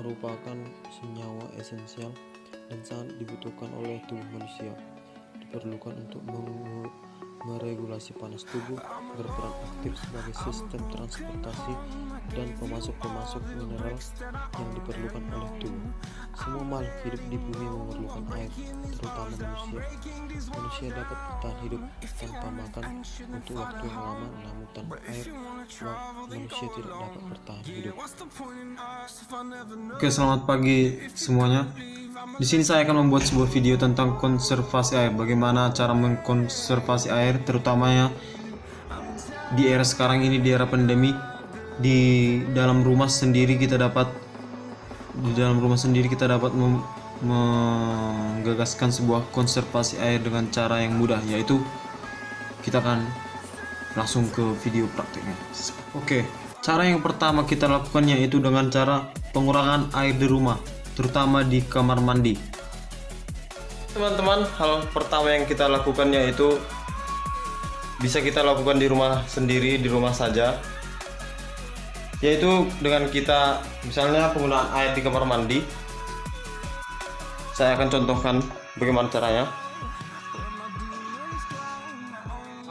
merupakan senyawa esensial dan sangat dibutuhkan oleh tubuh manusia. Diperlukan untuk meregulasi panas tubuh, berperan aktif sebagai sistem transportasi dan pemasok mineral yang diperlukan oleh tubuh. Semua makhluk hidup di bumi memerlukan air, terutama manusia. Manusia dapat bertahan hidup tanpa makan untuk waktu yang lama, namun tanpa air, manusia tidak dapat bertahan hidup. Oke, selamat pagi semuanya. Di sini saya akan membuat sebuah video tentang konservasi air. Bagaimana cara mengkonservasi air, terutamanya di era sekarang ini, di era pandemi. Di dalam rumah sendiri kita dapat menggagaskan sebuah konservasi air dengan cara yang mudah, yaitu kita akan langsung ke video praktiknya. Oke, cara yang pertama kita lakukan yaitu dengan cara pengurangan air di rumah, terutama di kamar mandi. Teman-teman, hal pertama yang kita lakukan yaitu bisa kita lakukan di rumah sendiri, di rumah saja, yaitu dengan kita misalnya penggunaan air di kamar mandi. Saya akan contohkan bagaimana caranya.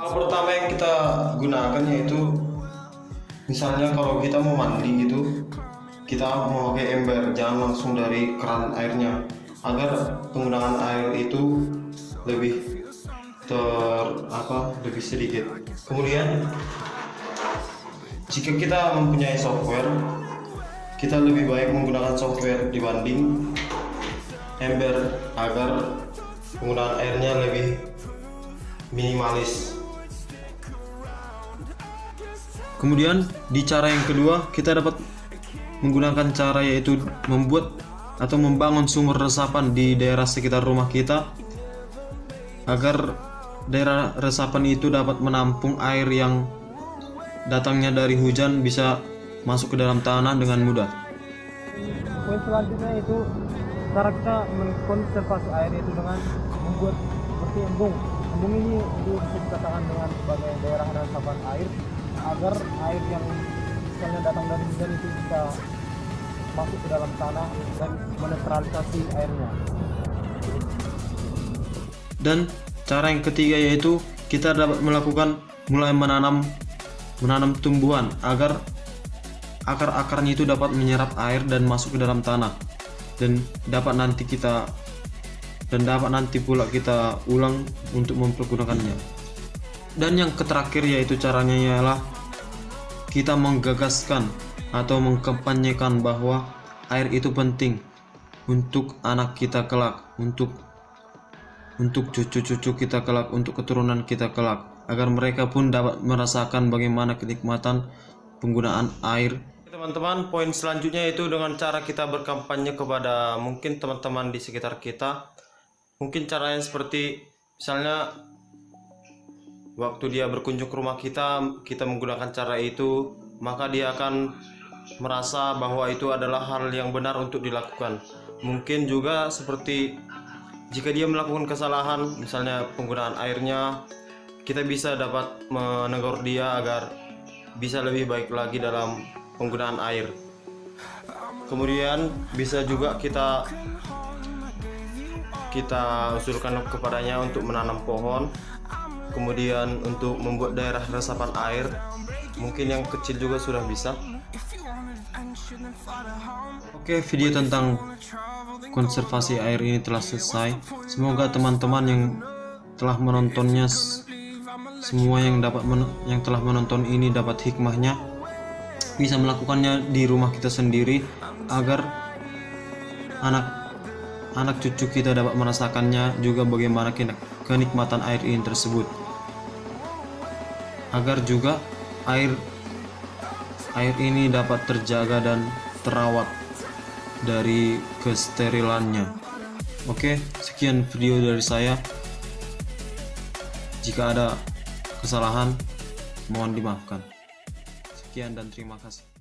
Hal pertama yang kita gunakan yaitu misalnya kalau kita mau mandi gitu, kita memakai ember, jangan langsung dari keran airnya, agar penggunaan air itu lebih lebih sedikit. Kemudian jika kita mempunyai software, kita lebih baik menggunakan software dibanding ember agar penggunaan airnya lebih minimalis. Kemudian di cara yang kedua kita dapat menggunakan cara yaitu membuat atau membangun sumber resapan di daerah sekitar rumah kita, agar daerah resapan itu dapat menampung air yang datangnya dari hujan bisa masuk ke dalam tanah dengan mudah. Poin selanjutnya itu cara kita mengkonservasi air, yaitu dengan membuat seperti embung. Embung ini itu bisa dikatakan dengan sebagai daerah resapan air, agar air yang misalnya datang dari hujan itu bisa masuk ke dalam tanah dan menetralisasi airnya. Dan cara yang ketiga yaitu kita dapat mulai menanam tumbuhan agar akar-akarnya itu dapat menyerap air dan masuk ke dalam tanah, dan dapat nanti pula kita ulang untuk mempergunakannya. Dan yang terakhir yaitu caranya ialah kita menggagaskan atau mengkampanyekan bahwa air itu penting untuk anak kita kelak, untuk cucu-cucu kita kelak, untuk keturunan kita kelak, agar mereka pun dapat merasakan bagaimana kenikmatan penggunaan air. Teman-teman, poin selanjutnya itu dengan cara kita berkampanye kepada mungkin teman-teman di sekitar kita. Mungkin caranya seperti misalnya waktu dia berkunjung ke rumah kita menggunakan cara itu, maka dia akan merasa bahwa itu adalah hal yang benar untuk dilakukan. Mungkin juga seperti jika dia melakukan kesalahan, misalnya penggunaan airnya, kita bisa dapat menegur dia agar bisa lebih baik lagi dalam penggunaan air. Kemudian bisa juga kita usulkan kepadanya untuk menanam pohon, kemudian untuk membuat daerah resapan air, mungkin yang kecil juga sudah bisa. Oke, video tentang konservasi air ini telah selesai. Semoga teman-teman yang telah menontonnya, semua yang telah menonton ini dapat hikmahnya, bisa melakukannya di rumah kita sendiri, agar anak cucu kita dapat merasakannya juga bagaimana kenikmatan air ini tersebut, agar juga air ini dapat terjaga dan terawat dari kesterilannya. Oke, sekian video dari saya. Jika ada kesalahan, mohon dimaafkan. Sekian dan terima kasih.